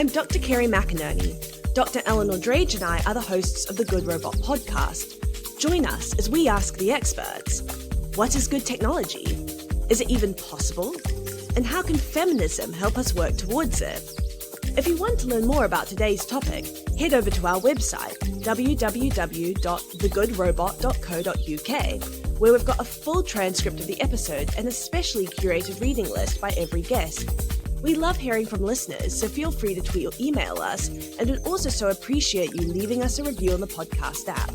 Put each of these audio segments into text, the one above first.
I'm Dr. Kerry McInerney. Dr. Eleanor Drage and I are the hosts of the Good Robot podcast. Join us as we ask the experts, what is good technology? Is it even possible? And how can feminism help us work towards it? If you want to learn more about today's topic, head over to our website, www.thegoodrobot.co.uk, where we've got a full transcript of the episode and a specially curated reading list by every guest. We love hearing from listeners, so feel free to tweet or email us, and we'd also so appreciate you leaving us a review on the podcast app.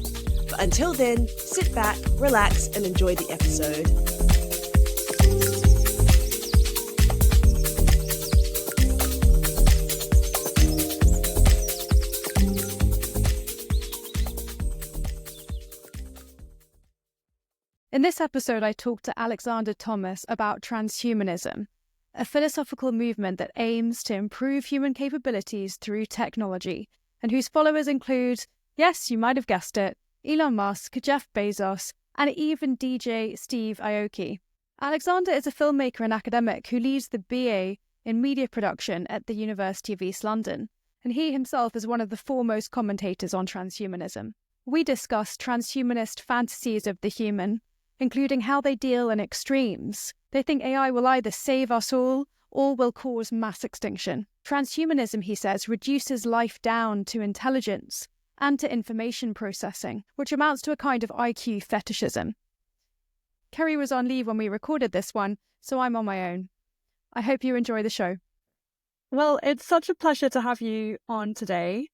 But until then, sit back, relax, and enjoy the episode. In this episode, I talked to Alexander Thomas about transhumanism, a philosophical movement that aims to improve human capabilities through technology, and whose followers include, yes, you might have guessed it, Elon Musk, Jeff Bezos, and even DJ Steve Aoki. Alexander is a filmmaker and academic who leads the BA in media production at the University of East London, and he himself is one of the foremost commentators on transhumanism. We discuss transhumanist fantasies of the human, including how they deal in extremes. They think AI will either save us all or will cause mass extinction. Transhumanism, he says, reduces life down to intelligence and to information processing, which amounts to a kind of IQ fetishism. Kerry was on leave when we recorded this one, so I'm on my own. I hope you enjoy the show. Well, it's such a pleasure to have you on today.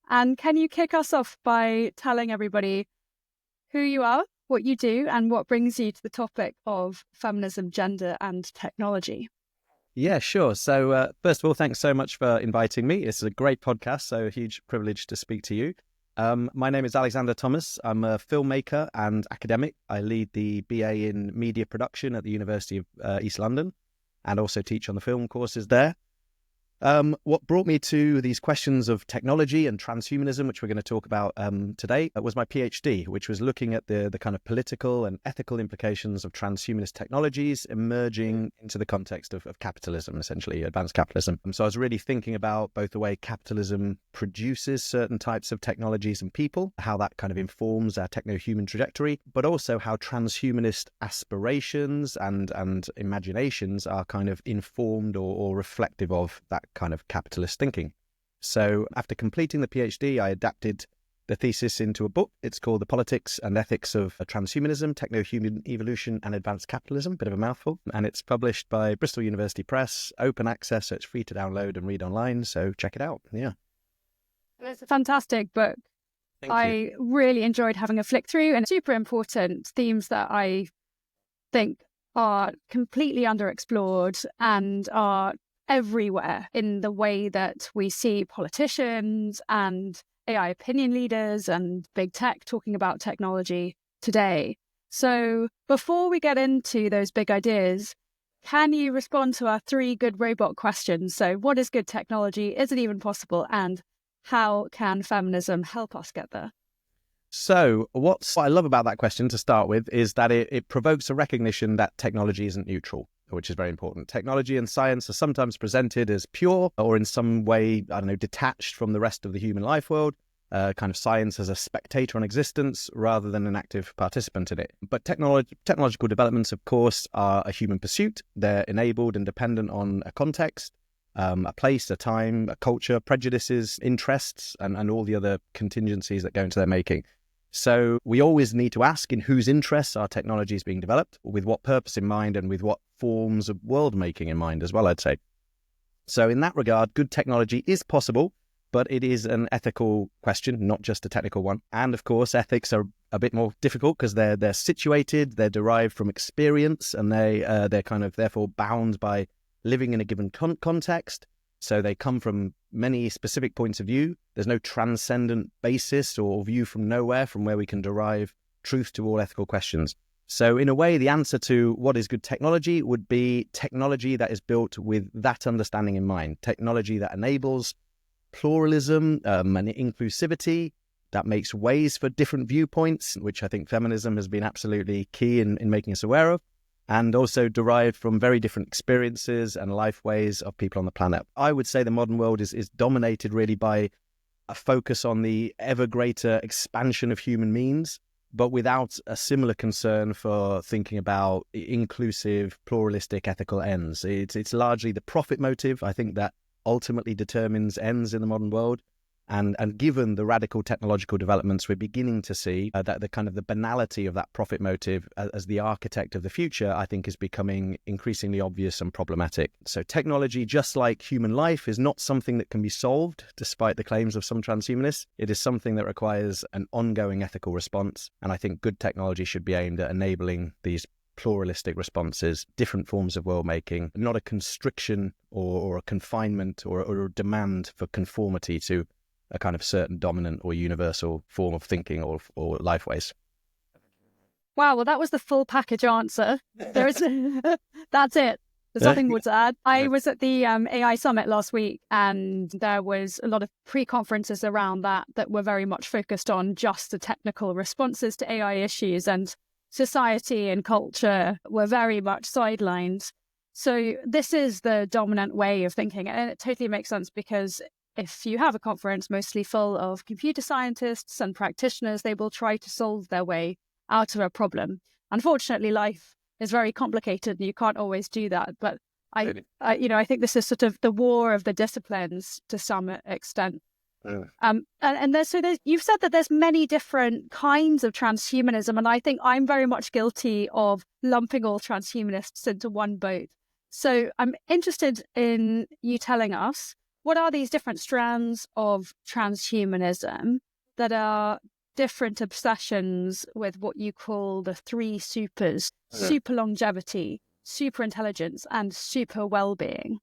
And can you kick us off by telling everybody who you are, what you do, and what brings you to the topic of feminism, gender, and technology? Yeah, sure. So first of all, thanks so much for inviting me. It's a great podcast, so a huge privilege to speak to you. My name is Alexander Thomas. I'm a filmmaker and academic. I lead the BA in media production at the University of East London and also teach on the film courses there. What brought me to these questions of technology and transhumanism, which we're going to talk about today, was my PhD, which was looking at the kind of political and ethical implications of transhumanist technologies emerging into the context of capitalism, essentially, advanced capitalism. So I was really thinking about both the way capitalism produces certain types of technologies and people, how that kind of informs our techno-human trajectory, but also how transhumanist aspirations and imaginations are kind of informed or reflective of that kind of capitalist thinking. So after completing the PhD, I adapted the thesis into a book. It's called The Politics and Ethics of Transhumanism, Techno-Human Evolution and Advanced Capitalism, bit of a mouthful. And it's published by Bristol University Press, open access, so it's free to download and read online. So check it out. Yeah. It's a fantastic book. I really enjoyed having a flick through, and super important themes that I think are completely underexplored and are everywhere in the way that we see politicians and AI opinion leaders and big tech talking about technology today. So before we get into those big ideas, can you respond to our 3 good robot questions? So what is good technology? Is it even possible? And how can feminism help us get there? So what I love about that question to start with is that it provokes a recognition that technology isn't neutral, which is very important. Technology and science are sometimes presented as pure or in some way, detached from the rest of the human life world, kind of science as a spectator on existence rather than an active participant in it. But technological developments, of course, are a human pursuit. They're enabled and dependent on a context, a place, a time, a culture, prejudices, interests, and all the other contingencies that go into their making. So we always need to ask in whose interests our technology is being developed, with what purpose in mind, and with what forms of world making in mind as well, I'd say. So in that regard, good technology is possible, but it is an ethical question, not just a technical one. And of course, ethics are a bit more difficult because they're situated, they're derived from experience, and they're kind of therefore bound by living in a given context. So they come from many specific points of view. There's no transcendent basis or view from nowhere from where we can derive truth to all ethical questions. So in a way, the answer to what is good technology would be technology that is built with that understanding in mind. Technology that enables pluralism and inclusivity, that makes ways for different viewpoints, which I think feminism has been absolutely key in making us aware of. and also derived from very different experiences and life ways of people on the planet. I would say the modern world is dominated really by a focus on the ever greater expansion of human means, but without a similar concern for thinking about inclusive, pluralistic, ethical ends. It's largely the profit motive, I think, that ultimately determines ends in the modern world. And given the radical technological developments, we're beginning to see that the kind of the banality of that profit motive as the architect of the future, I think, is becoming increasingly obvious and problematic. So technology, just like human life, is not something that can be solved, despite the claims of some transhumanists. It is something that requires an ongoing ethical response. And I think good technology should be aimed at enabling these pluralistic responses, different forms of world making, not a constriction or a confinement or a demand for conformity to a kind of certain dominant or universal form of thinking or life ways. Wow, well, that was the full package answer. That's it. There's nothing more to add. I was at the AI Summit last week, and there was a lot of pre-conferences around that were very much focused on just the technical responses to AI issues, and society and culture were very much sidelined. So this is the dominant way of thinking, and it totally makes sense, because if you have a conference mostly full of computer scientists and practitioners, they will try to solve their way out of a problem. Unfortunately, life is very complicated and you can't always do that. But I think this is sort of the war of the disciplines to some extent. You've said that there's many different kinds of transhumanism, and I think I'm very much guilty of lumping all transhumanists into one boat. So I'm interested in you telling us, what are these different strands of transhumanism that are different obsessions with what you call the three supers: super longevity, super intelligence, and super well-being?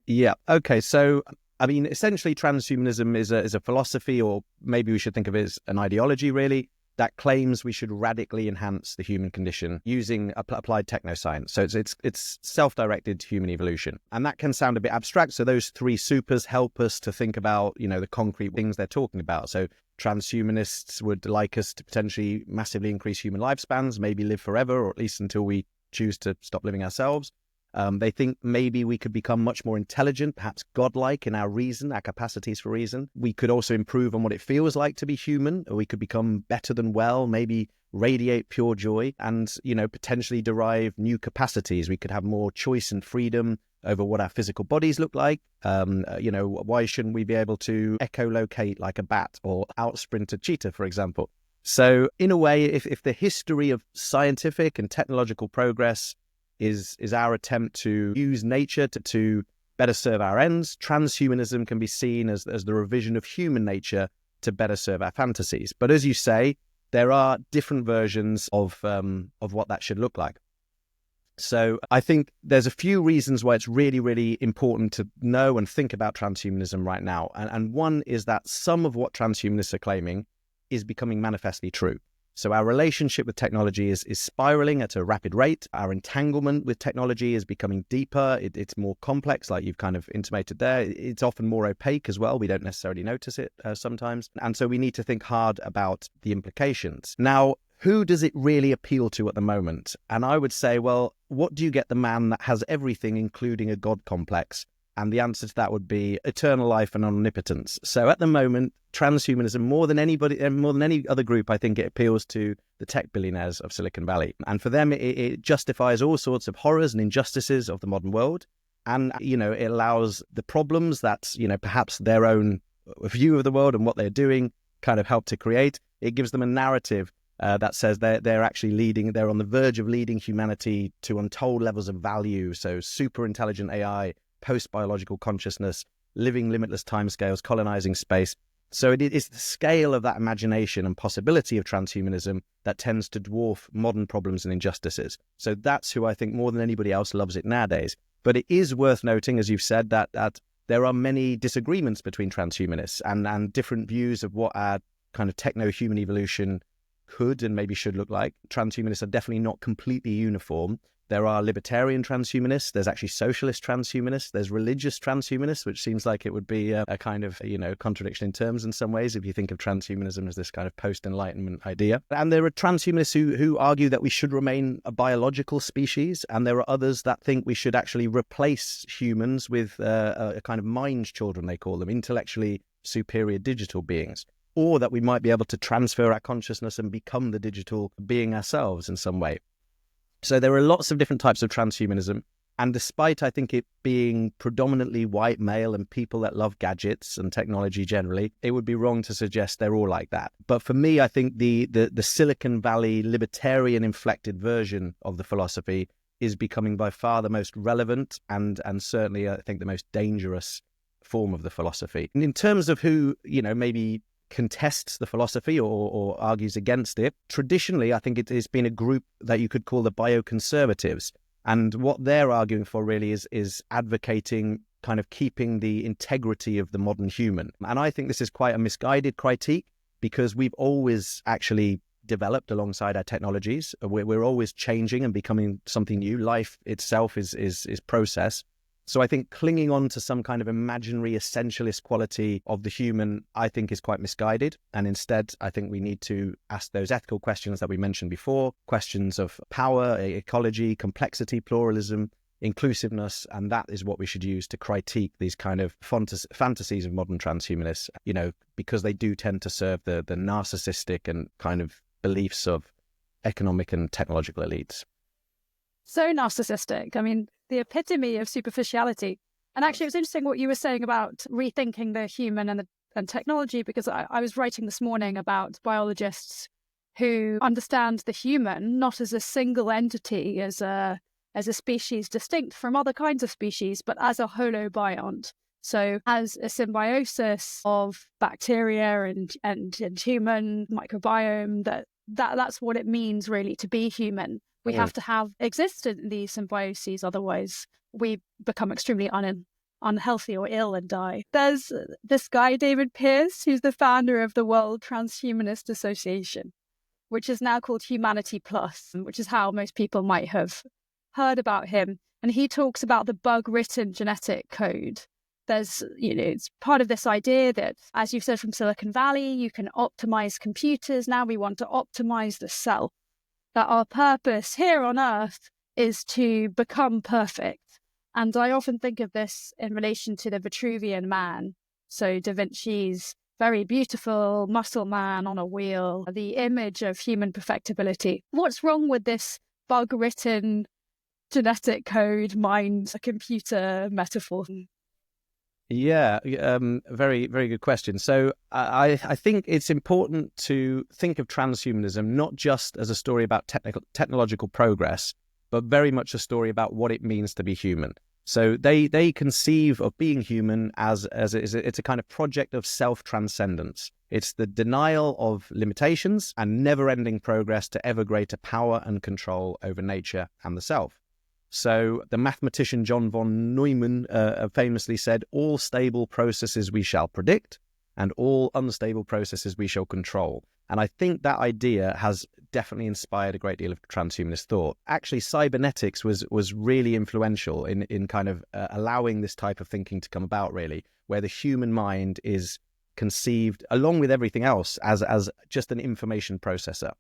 Yeah. Okay. So, I mean, essentially, transhumanism is a philosophy, or maybe we should think of it as an ideology, really, that claims we should radically enhance the human condition using applied technoscience. So it's self-directed human evolution. And that can sound a bit abstract. So those three supers help us to think about, the concrete things they're talking about. So transhumanists would like us to potentially massively increase human lifespans, maybe live forever, or at least until we choose to stop living ourselves. They think maybe we could become much more intelligent, perhaps godlike in our reason, our capacities for reason. We could also improve on what it feels like to be human, or we could become better than well, maybe radiate pure joy and, potentially derive new capacities. We could have more choice and freedom over what our physical bodies look like. Why shouldn't we be able to echolocate like a bat or outsprint a cheetah, for example? So in a way, if the history of scientific and technological progress is our attempt to use nature to better serve our ends, transhumanism can be seen as the revision of human nature to better serve our fantasies. But as you say, there are different versions of what that should look like. So I think there's a few reasons why it's really, really important to know and think about transhumanism right now. And one is that some of what transhumanists are claiming is becoming manifestly true. So our relationship with technology is spiraling at a rapid rate. Our entanglement with technology is becoming deeper. It's more complex, like you've kind of intimated there. It's often more opaque as well. We don't necessarily notice it sometimes. And so we need to think hard about the implications. Now, who does it really appeal to at the moment? And I would say, well, what do you get the man that has everything, including a God complex? And the answer to that would be eternal life and omnipotence. So at the moment, transhumanism, more than any other group, I think it appeals to the tech billionaires of Silicon Valley. And for them, it justifies all sorts of horrors and injustices of the modern world. And, it allows the problems that, perhaps their own view of the world and what they're doing kind of help to create. It gives them a narrative that says they're actually they're on the verge of leading humanity to untold levels of value. So super intelligent AI, post-biological consciousness, living limitless timescales, colonizing space. So it is the scale of that imagination and possibility of transhumanism that tends to dwarf modern problems and injustices. So that's who I think more than anybody else loves it nowadays. But it is worth noting, as you've said, that there are many disagreements between transhumanists and different views of what our kind of techno-human evolution could and maybe should look like. Transhumanists are definitely not completely uniform. There are libertarian transhumanists. There's actually socialist transhumanists. There's religious transhumanists, which seems like it would be a kind of, contradiction in terms in some ways if you think of transhumanism as this kind of post-Enlightenment idea. And there are transhumanists who argue that we should remain a biological species, and there are others that think we should actually replace humans with a kind of mind children, they call them, intellectually superior digital beings, or that we might be able to transfer our consciousness and become the digital being ourselves in some way. So there are lots of different types of transhumanism. And despite, I think, it being predominantly white male and people that love gadgets and technology generally, it would be wrong to suggest they're all like that. But for me, I think the Silicon Valley libertarian inflected version of the philosophy is becoming by far the most relevant and certainly, I think, the most dangerous form of the philosophy. And in terms of who, maybe contests the philosophy or argues against it, traditionally, I think it has been a group that you could call the bioconservatives. And what they're arguing for really is advocating kind of keeping the integrity of the modern human. And I think this is quite a misguided critique, because we've always actually developed alongside our technologies. We're always changing and becoming something new. Life itself is process. So I think clinging on to some kind of imaginary essentialist quality of the human, I think, is quite misguided. And instead, I think we need to ask those ethical questions that we mentioned before, questions of power, ecology, complexity, pluralism, inclusiveness. And that is what we should use to critique these kind of fantasies of modern transhumanists, because they do tend to serve the narcissistic and kind of beliefs of economic and technological elites. So narcissistic. I mean, the epitome of superficiality. And actually, it was interesting what you were saying about rethinking the human and technology, because I was writing this morning about biologists who understand the human not as a single entity, as a species distinct from other kinds of species, but as a holobiont. So as a symbiosis of bacteria and human microbiome, that's what it means really to be human. We have to have existed in these symbioses, otherwise we become extremely unhealthy or ill and die. There's this guy, David Pearce, who's the founder of the World Transhumanist Association, which is now called Humanity Plus, which is how most people might have heard about him. And he talks about the bug-written genetic code. There's, it's part of this idea that, as you've said from Silicon Valley, you can optimize computers. Now we want to optimize the self. That our purpose here on Earth is to become perfect. And I often think of this in relation to the Vitruvian Man. So Da Vinci's very beautiful muscle man on a wheel, the image of human perfectibility. What's wrong with this bug-written genetic code, mind, a computer metaphor? Yeah, very, very good question. So I think it's important to think of transhumanism not just as a story about technological progress, but very much a story about what it means to be human. So they conceive of being human as it's a kind of project of self-transcendence. It's the denial of limitations and never-ending progress to ever greater power and control over nature and the self. So the mathematician John von Neumann famously said, all stable processes we shall predict and all unstable processes we shall control. And I think that idea has definitely inspired a great deal of transhumanist thought. Actually, cybernetics was really influential in kind of allowing this type of thinking to come about, really, where the human mind is conceived, along with everything else, as just an information processor.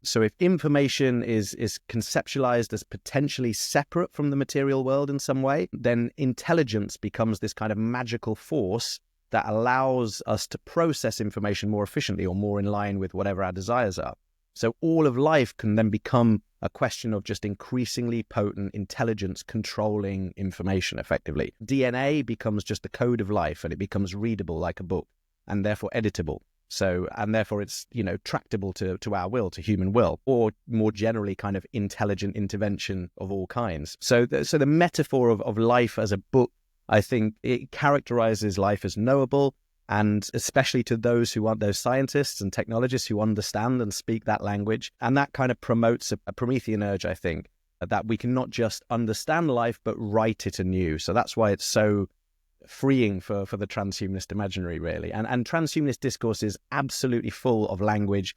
So if information is conceptualized as potentially separate from the material world in some way, then intelligence becomes this kind of magical force that allows us to process information more efficiently or more in line with whatever our desires are. So all of life can then become a question of just increasingly potent intelligence controlling information effectively. DNA becomes just the code of life, and it becomes readable like a book and therefore editable. So, and therefore it's, tractable to our will, to human will, or more generally kind of intelligent intervention of all kinds. So the metaphor of life as a book, I think it characterizes life as knowable, and especially to those scientists and technologists who understand and speak that language. And that kind of promotes a Promethean urge, I think, that we can not just understand life, but write it anew. So that's why it's so freeing for the transhumanist imaginary, really. And transhumanist discourse is absolutely full of language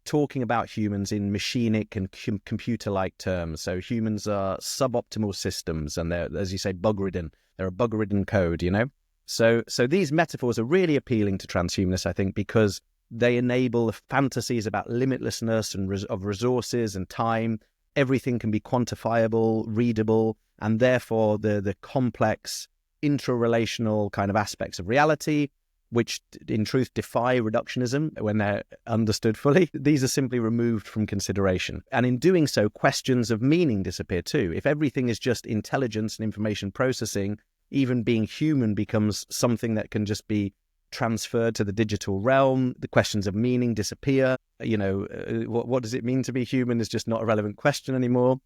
talking about humans in machinic and computer-like terms. So humans are suboptimal systems, and they're, as you say, bug-ridden. They're a bug-ridden code, you know? So these metaphors are really appealing to transhumanists, I think, because they enable the fantasies about limitlessness and of resources and time. Everything can be quantifiable, readable, and therefore the complex intra-relational kind of aspects of reality, which in truth defy reductionism when they're understood fully, these are simply removed from consideration. And in doing so, questions of meaning disappear too. If everything is just intelligence and information processing, even being human becomes something that can just be transferred to the digital realm. The questions of meaning disappear. You know, what does it mean to be human is just not a relevant question anymore.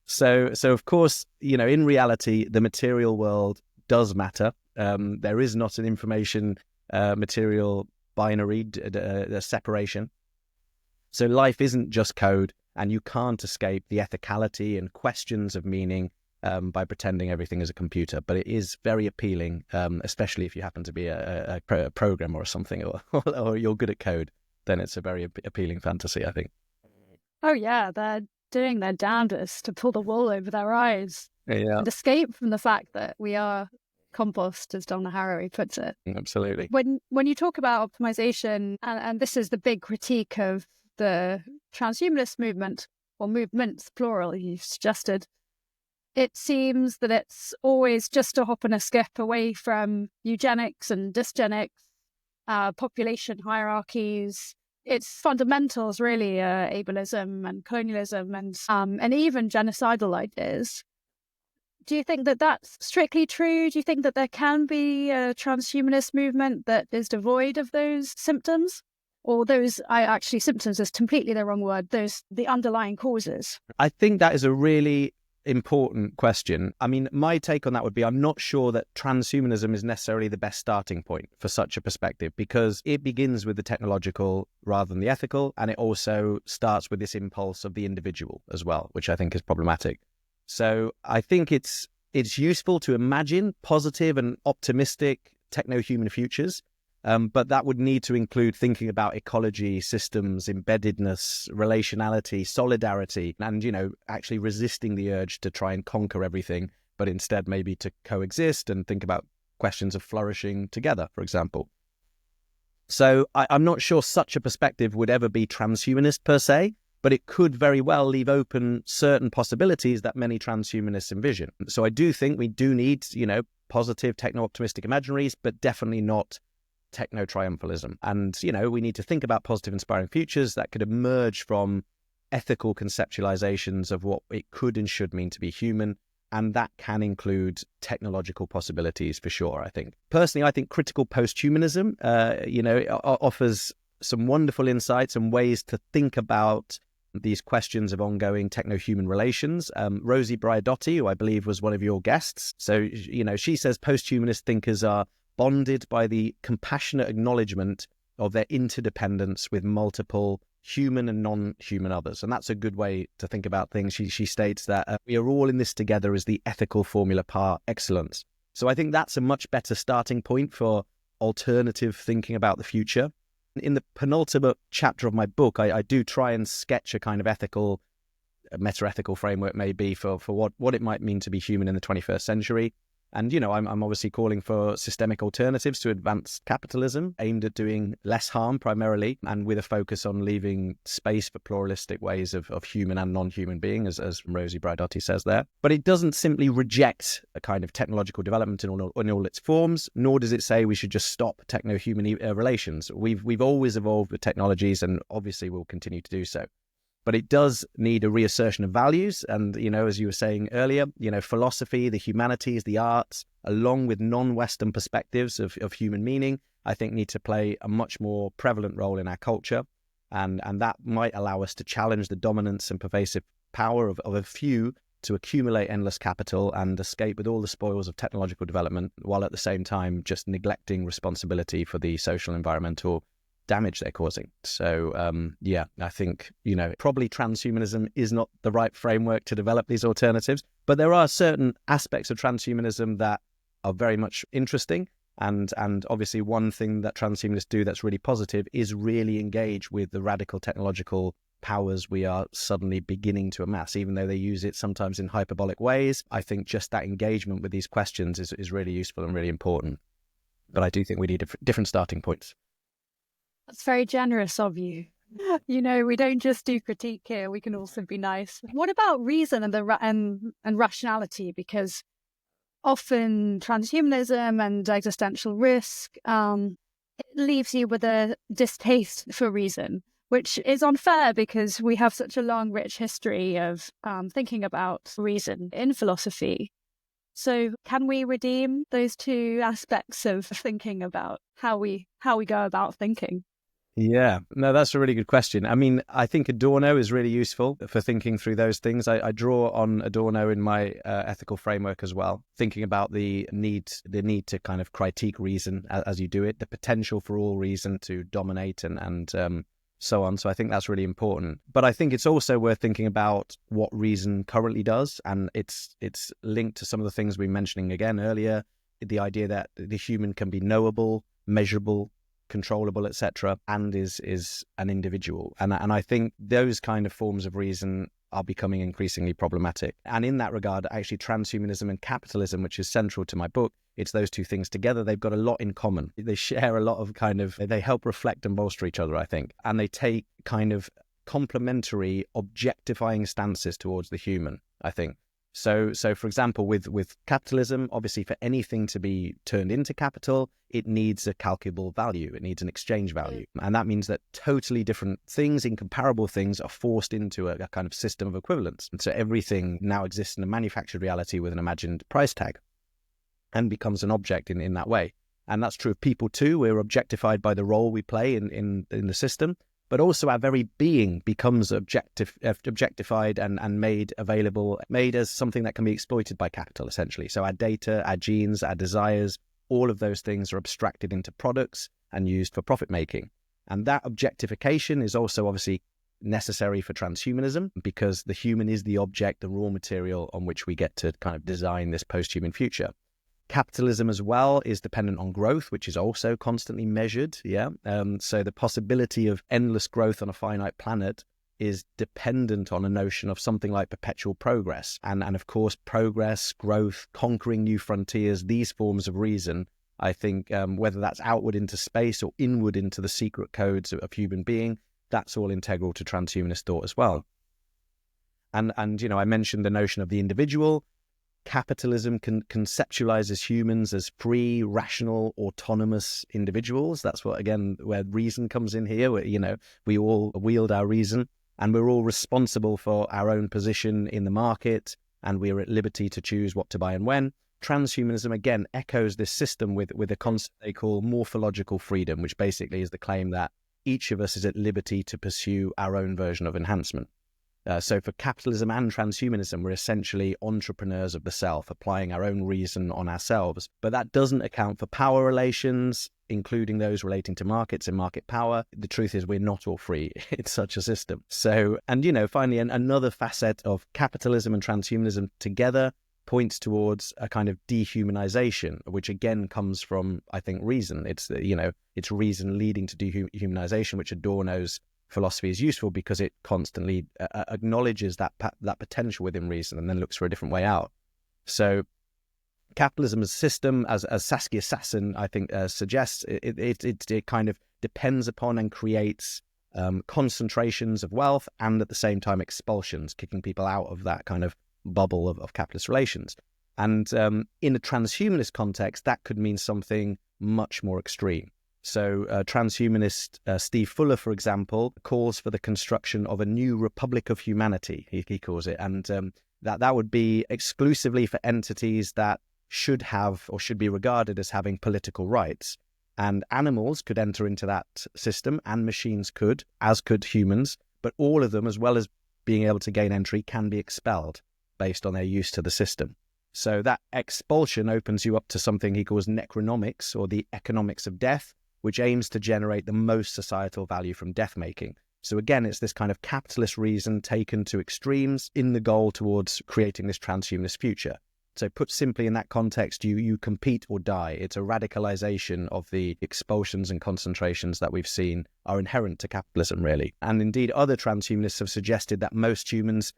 So of course, you know, in reality, the material world does matter. There is not an information material binary separation. So life isn't just code, and you can't escape the ethicality and questions of meaning by pretending everything is a computer. But it is very appealing, especially if you happen to be a programmer or something, or you're good at code, then it's a very appealing fantasy, I think. Oh yeah, they're doing their damnedest to pull the wool over their eyes and escape from the fact that we are compost, as Donna Haraway puts it. Absolutely. When you talk about optimization, and this is the big critique of the transhumanist movement, or movements, plural, you've suggested, it seems that it's always just a hop and a skip away from eugenics and dysgenics, population hierarchies. Its fundamentals, really, ableism and colonialism and even genocidal ideas. Do you think that that's strictly true? Do you think that there can be a transhumanist movement that is devoid of those symptoms? Or symptoms is completely the wrong word, the underlying causes? I think that is a really important question. I mean, my take on that would be, I'm not sure that transhumanism is necessarily the best starting point for such a perspective, because it begins with the technological rather than the ethical, and it also starts with this impulse of the individual as well, which I think is problematic. So I think it's useful to imagine positive and optimistic techno-human futures, but that would need to include thinking about ecology, systems, embeddedness, relationality, solidarity, and, you know, actually resisting the urge to try and conquer everything, but instead maybe to coexist and think about questions of flourishing together, for example. So I'm not sure such a perspective would ever be transhumanist per se, but it could very well leave open certain possibilities that many transhumanists envision. So I do think we do need, you know, positive techno-optimistic imaginaries, but definitely not techno-triumphalism. And, you know, we need to think about positive, inspiring futures that could emerge from ethical conceptualizations of what it could and should mean to be human. And that can include technological possibilities for sure, I think. Personally, I think critical post-humanism, offers some wonderful insights and ways to think about these questions of ongoing techno-human relations. Rosie Braidotti, who I believe was one of your guests. So, you know, she says post-humanist thinkers are bonded by the compassionate acknowledgement of their interdependence with multiple human and non-human others. And that's a good way to think about things. She states that we are all in this together as the ethical formula par excellence. So I think that's a much better starting point for alternative thinking about the future. In the penultimate chapter of my book, I do try and sketch a kind of ethical, meta-ethical framework maybe for what it might mean to be human in the 21st century. And, you know, I'm obviously calling for systemic alternatives to advanced capitalism aimed at doing less harm primarily, and with a focus on leaving space for pluralistic ways of human and non-human being, as Rosie Braidotti says there. But it doesn't simply reject a kind of technological development in all its forms, nor does it say we should just stop techno-human relations. We've always evolved with technologies, and obviously we'll continue to do so. But it does need a reassertion of values. And, you know, as you were saying earlier, you know, philosophy, the humanities, the arts, along with non-Western perspectives of human meaning, I think need to play a much more prevalent role in our culture. And that might allow us to challenge the dominance and pervasive power of a few to accumulate endless capital and escape with all the spoils of technological development, while at the same time just neglecting responsibility for the social and environmental damage they're causing. So, I think, you know, probably transhumanism is not the right framework to develop these alternatives, but there are certain aspects of transhumanism that are very much interesting. And obviously one thing that transhumanists do that's really positive is really engage with the radical technological powers we are suddenly beginning to amass, even though they use it sometimes in hyperbolic ways. I think just that engagement with these questions is really useful and really important. But I do think we need different starting points. That's very generous of you. You know, we don't just do critique here, we can also be nice. What about reason and rationality? Because often transhumanism and existential risk it leaves you with a distaste for reason, which is unfair because we have such a long, rich history of thinking about reason in philosophy. So can we redeem those two aspects of thinking about how we go about thinking? Yeah, no, that's a really good question. I mean, I think Adorno is really useful for thinking through those things. I draw on Adorno in my ethical framework as well, thinking about the need to kind of critique reason as you do it, the potential for all reason to dominate and so on. So I think that's really important. But I think it's also worth thinking about what reason currently does, and it's linked to some of the things we were mentioning again earlier, the idea that the human can be knowable, measurable, controllable, etc., and is an individual. And I think those kind of forms of reason are becoming increasingly problematic. And in that regard, actually, transhumanism and capitalism, which is central to my book, it's those two things together. They've got a lot in common. They share a lot of they help reflect and bolster each other, I think. And they take kind of complementary, objectifying stances towards the human, I think. So for example, with capitalism, obviously for anything to be turned into capital, it needs a calculable value. It needs an exchange value. And that means that totally different things, incomparable things, are forced into a kind of system of equivalence. And so everything now exists in a manufactured reality with an imagined price tag and becomes an object in that way. And that's true of people too. We're objectified by the role we play in the system. But also our very being becomes objectified and made available, made as something that can be exploited by capital, essentially. So our data, our genes, our desires, all of those things are abstracted into products and used for profit making. And that objectification is also obviously necessary for transhumanism, because the human is the object, the raw material on which we get to kind of design this post-human future. Capitalism as well is dependent on growth, which is also constantly measured. So the possibility of endless growth on a finite planet is dependent on a notion of something like perpetual progress. And of course, progress, growth, conquering new frontiers, these forms of reason, I think, whether that's outward into space or inward into the secret codes of human being, that's all integral to transhumanist thought as well. And you know, I mentioned the notion of the individual. Capitalism conceptualizes humans as free, rational, autonomous individuals. That's what, again, where reason comes in here. Where, you know, we all wield our reason and we're all responsible for our own position in the market, and we're at liberty to choose what to buy and when. Transhumanism, again, echoes this system with a concept they call morphological freedom, which basically is the claim that each of us is at liberty to pursue our own version of enhancement. So for capitalism and transhumanism, we're essentially entrepreneurs of the self, applying our own reason on ourselves. But that doesn't account for power relations, including those relating to markets and market power. The truth is we're not all free in such a system. So, and you know, finally, another facet of capitalism and transhumanism together points towards a kind of dehumanization, which again comes from, I think, reason. It's, you know, it's reason leading to dehumanization, which Adorno's philosophy is useful because it constantly acknowledges that potential within reason and then looks for a different way out. So capitalism as a system, as Saskia Sassen, I think, suggests, it kind of depends upon and creates concentrations of wealth and at the same time expulsions, kicking people out of that kind of bubble of capitalist relations. And in a transhumanist context, that could mean something much more extreme. So transhumanist Steve Fuller, for example, calls for the construction of a new republic of humanity, he calls it. And that would be exclusively for entities that should have or should be regarded as having political rights. And animals could enter into that system and machines could, as could humans, but all of them, as well as being able to gain entry, can be expelled based on their use to the system. So that expulsion opens you up to something he calls necronomics, or the economics of death, which aims to generate the most societal value from death making. So again, it's this kind of capitalist reason taken to extremes in the goal towards creating this transhumanist future. So put simply in that context, you compete or die. It's a radicalization of the expulsions and concentrations that we've seen are inherent to capitalism, really. And indeed, other transhumanists have suggested that most humans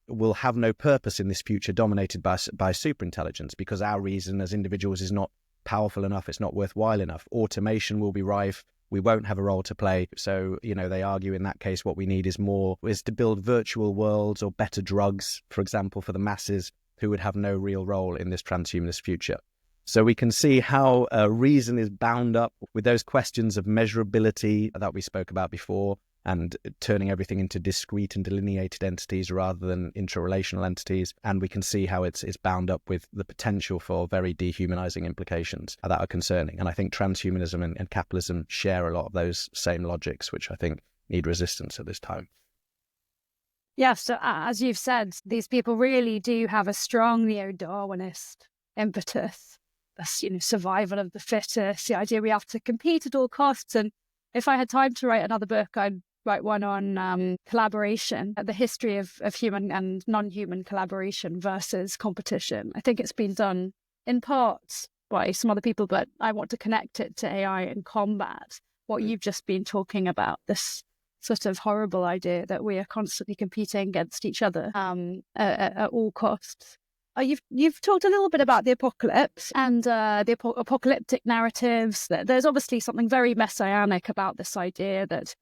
will have no purpose in this future dominated by superintelligence, because our reason as individuals is not powerful enough, it's not worthwhile enough. Automation will be rife. We won't have a role to play. So, they argue in that case what we need is to build virtual worlds or better drugs, for example, for the masses who would have no real role in this transhumanist future. So we can see how reason is bound up with those questions of measurability that we spoke about before, and turning everything into discrete and delineated entities rather than interrelational entities. And we can see how it's bound up with the potential for very dehumanizing implications that are concerning. And I think transhumanism and capitalism share a lot of those same logics, which I think need resistance at this time. Yeah, so as you've said, these people really do have a strong neo-Darwinist impetus. That's, survival of the fittest, the idea we have to compete at all costs. And if I had time to write another book, I'd write one on collaboration, the history of human and non-human collaboration versus competition. I think it's been done in part by some other people, but I want to connect it to AI and combat what you've just been talking about, this sort of horrible idea that we are constantly competing against each other at all costs. You've talked a little bit about the apocalypse and the apocalyptic narratives. There's obviously something very messianic about this idea that,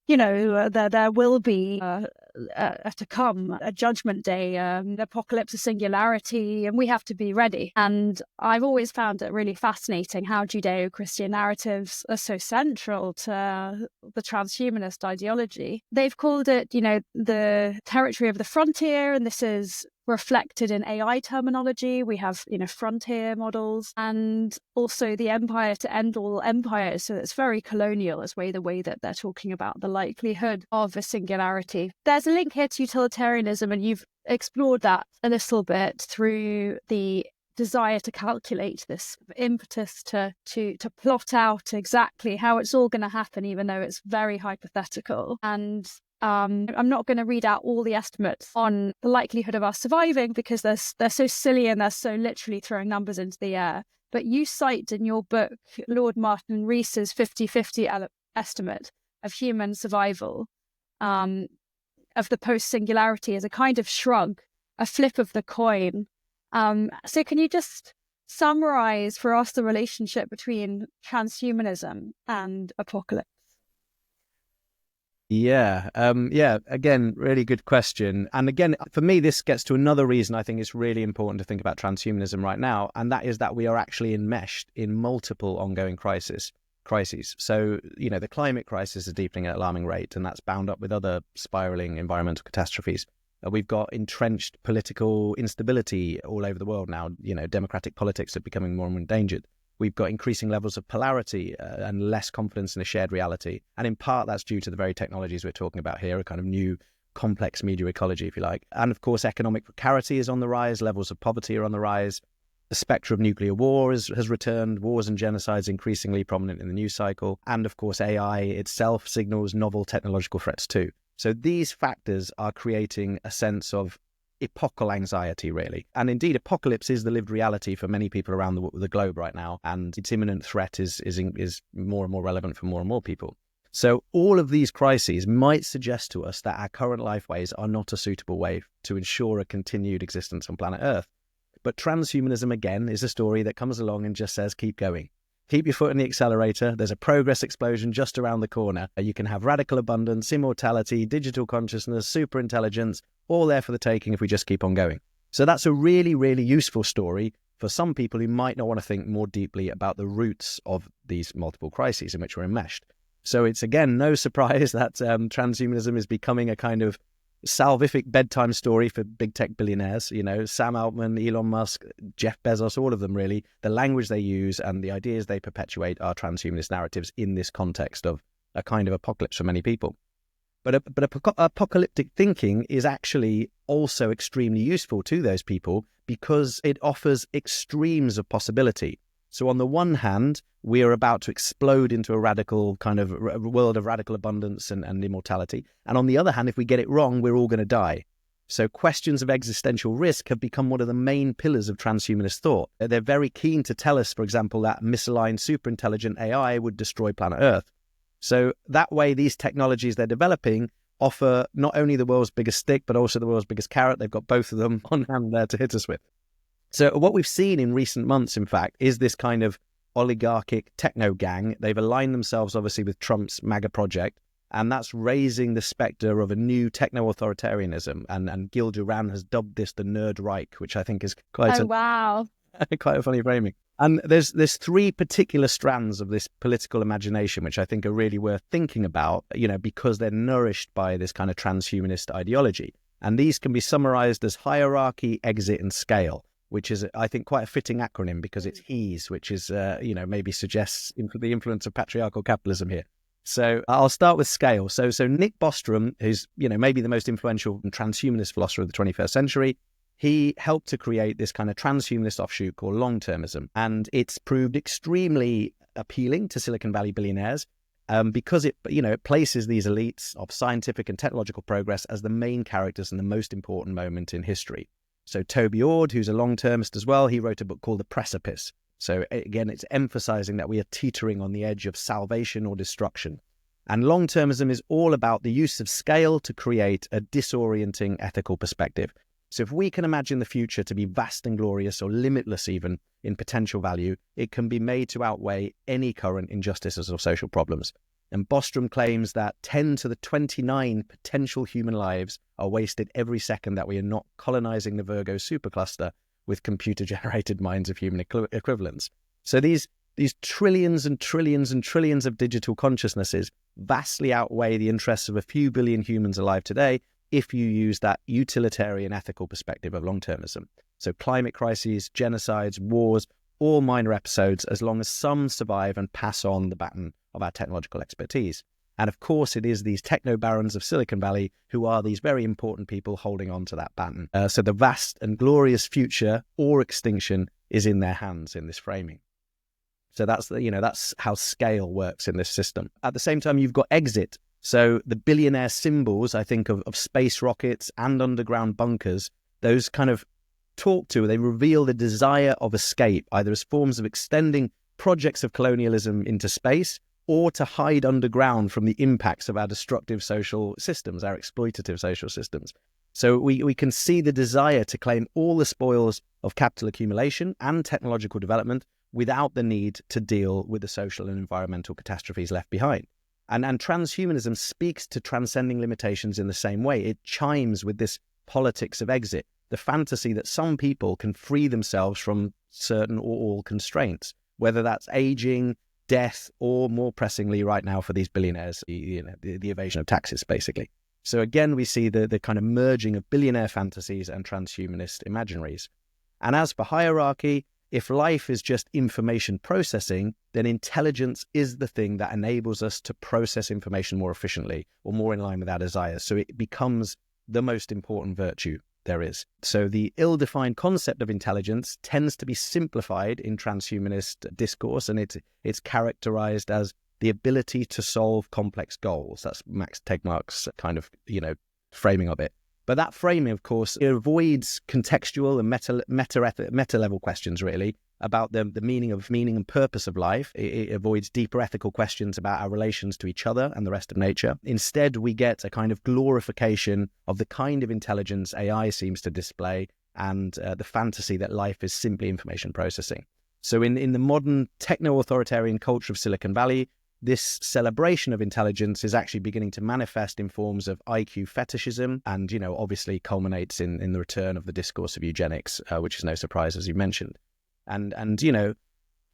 there will be to come a judgment day, an apocalypse, a singularity, and we have to be ready. And I've always found it really fascinating how Judeo-Christian narratives are so central to the transhumanist ideology. They've called it, the territory of the frontier, and this is reflected in AI terminology. We have, frontier models, and also the empire to end all empires. So it's very colonial as the way that they're talking about the likelihood of a singularity. There's a link here to utilitarianism, and you've explored that a little bit through the desire to calculate, this impetus to plot out exactly how it's all going to happen, even though it's very hypothetical. And I'm not going to read out all the estimates on the likelihood of us surviving because they're so silly and they're so literally throwing numbers into the air. But you cite in your book Lord Martin Rees's 50-50 estimate of human survival, of the post-singularity, as a kind of shrug, a flip of the coin. So can you just summarize for us the relationship between transhumanism and apocalypse? Yeah. Again, really good question. And again, for me, this gets to another reason I think it's really important to think about transhumanism right now. And that is that we are actually enmeshed in multiple ongoing crises. So, the climate crisis is deepening at an alarming rate, and that's bound up with other spiraling environmental catastrophes. We've got entrenched political instability all over the world now. Democratic politics are becoming more and more endangered. We've got increasing levels of polarity and less confidence in a shared reality. And in part, that's due to the very technologies we're talking about here, a kind of new complex media ecology, if you like. And of course, economic precarity is on the rise. Levels of poverty are on the rise. The spectre of nuclear war has returned. Wars and genocides increasingly prominent in the news cycle. And of course, AI itself signals novel technological threats too. So these factors are creating a sense of epochal anxiety, really. And indeed, apocalypse is the lived reality for many people around the globe right now, and its imminent threat is more and more relevant for more and more people. So all of these crises might suggest to us that our current lifeways are not a suitable way to ensure a continued existence on planet Earth. But transhumanism, again, is a story that comes along and just says, keep going. Keep your foot in the accelerator. There's a progress explosion just around the corner. You can have radical abundance, immortality, digital consciousness, superintelligence, all there for the taking if we just keep on going. So that's a really, really useful story for some people who might not want to think more deeply about the roots of these multiple crises in which we're enmeshed. So it's, again, no surprise that transhumanism is becoming a kind of salvific bedtime story for big tech billionaires. Sam Altman, Elon Musk, Jeff Bezos, all of them really. The language they use and the ideas they perpetuate are transhumanist narratives in this context of a kind of apocalypse for many people. But apocalyptic thinking is actually also extremely useful to those people because it offers extremes of possibility. So on the one hand, we are about to explode into a radical kind of world of radical abundance and immortality. And on the other hand, if we get it wrong, we're all going to die. So questions of existential risk have become one of the main pillars of transhumanist thought. They're very keen to tell us, for example, that misaligned superintelligent AI would destroy planet Earth. So that way, these technologies they're developing offer not only the world's biggest stick, but also the world's biggest carrot. They've got both of them on hand there to hit us with. So what we've seen in recent months, in fact, is this kind of oligarchic techno gang. They've aligned themselves, obviously, with Trump's MAGA project, and that's raising the specter of a new techno-authoritarianism. And Gil Duran has dubbed this the Nerd Reich, which I think is quite quite a funny framing. And there's three particular strands of this political imagination, which I think are really worth thinking about, because they're nourished by this kind of transhumanist ideology. And these can be summarized as hierarchy, exit, and scale, which is, I think, quite a fitting acronym because it's HEES, which is, maybe suggests the influence of patriarchal capitalism here. So I'll start with scale. So Nick Bostrom, who's, maybe the most influential transhumanist philosopher of the 21st century, he helped to create this kind of transhumanist offshoot called long-termism. And it's proved extremely appealing to Silicon Valley billionaires because it places these elites of scientific and technological progress as the main characters in the most important moment in history. So Toby Ord, who's a long-termist as well, he wrote a book called The Precipice. So again, it's emphasizing that we are teetering on the edge of salvation or destruction. And long-termism is all about the use of scale to create a disorienting ethical perspective. So if we can imagine the future to be vast and glorious or limitless even in potential value, it can be made to outweigh any current injustices or social problems. And Bostrom claims that 10 to the 29 potential human lives are wasted every second that we are not colonizing the Virgo supercluster with computer-generated minds of human equivalents. So these trillions and trillions and trillions of digital consciousnesses vastly outweigh the interests of a few billion humans alive today if you use that utilitarian ethical perspective of long-termism. So climate crises, genocides, wars, all minor episodes, as long as some survive and pass on the baton of our technological expertise. And of course, it is these techno-barons of Silicon Valley who are these very important people holding on to that baton. So the vast and glorious future or extinction is in their hands in this framing. So that's how scale works in this system. At the same time, you've got exit. So the billionaire symbols, I think, of space rockets and underground bunkers, those kind of they reveal the desire of escape, either as forms of extending projects of colonialism into space or to hide underground from the impacts of our destructive social systems, our exploitative social systems. So we can see the desire to claim all the spoils of capital accumulation and technological development without the need to deal with the social and environmental catastrophes left behind. And transhumanism speaks to transcending limitations in the same way. It chimes with this politics of exit, the fantasy that some people can free themselves from certain or all constraints, whether that's aging, death, or more pressingly right now for these billionaires, the evasion of taxes, basically. So again, we see the kind of merging of billionaire fantasies and transhumanist imaginaries. And as for hierarchy, if life is just information processing, then intelligence is the thing that enables us to process information more efficiently or more in line with our desires. So it becomes the most important virtue there is. So the ill-defined concept of intelligence tends to be simplified in transhumanist discourse, and it's characterized as the ability to solve complex goals. That's Max Tegmark's kind of, framing of it. But that framing, of course, it avoids contextual and meta-level questions, really, about the meaning and purpose of life. It avoids deeper ethical questions about our relations to each other and the rest of nature. Instead, we get a kind of glorification of the kind of intelligence AI seems to display and the fantasy that life is simply information processing. So in the modern techno-authoritarian culture of Silicon Valley, this celebration of intelligence is actually beginning to manifest in forms of IQ fetishism and, obviously culminates in the return of the discourse of eugenics, which is no surprise, as you mentioned. And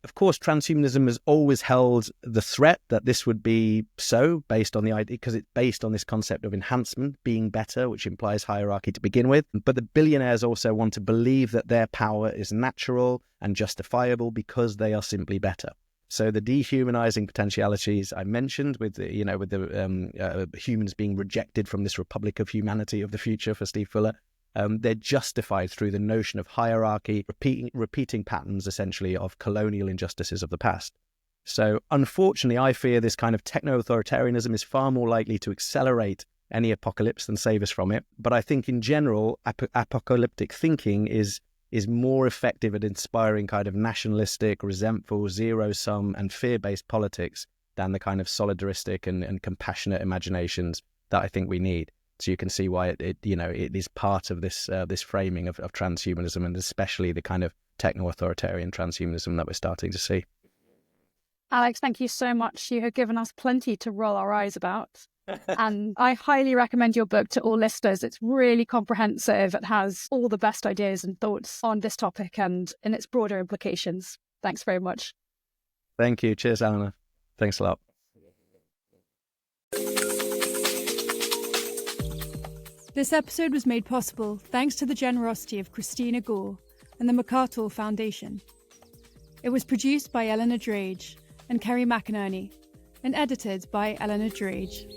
of course, transhumanism has always held the threat that this would be so based on the idea, because it's based on this concept of enhancement, being better, which implies hierarchy to begin with. But the billionaires also want to believe that their power is natural and justifiable because they are simply better. So the dehumanizing potentialities I mentioned with the humans being rejected from this republic of humanity of the future for Steve Fuller, they're justified through the notion of hierarchy, repeating patterns essentially of colonial injustices of the past. So unfortunately, I fear this kind of techno-authoritarianism is far more likely to accelerate any apocalypse than save us from it. But I think in general, apocalyptic thinking is more effective at inspiring kind of nationalistic, resentful, zero-sum and fear-based politics than the kind of solidaristic and compassionate imaginations that I think we need. So you can see why it is part of this framing of transhumanism, and especially the kind of techno-authoritarian transhumanism that we're starting to see. Alex, thank you so much. You have given us plenty to roll our eyes about. And I highly recommend your book to all listeners. It's really comprehensive. It has all the best ideas and thoughts on this topic and in its broader implications. Thanks very much. Thank you. Cheers, Eleanor. Thanks a lot. This episode was made possible thanks to the generosity of Christina Gore and the MacArthur Foundation. It was produced by Eleanor Drage and Kerry McInerney and edited by Eleanor Drage.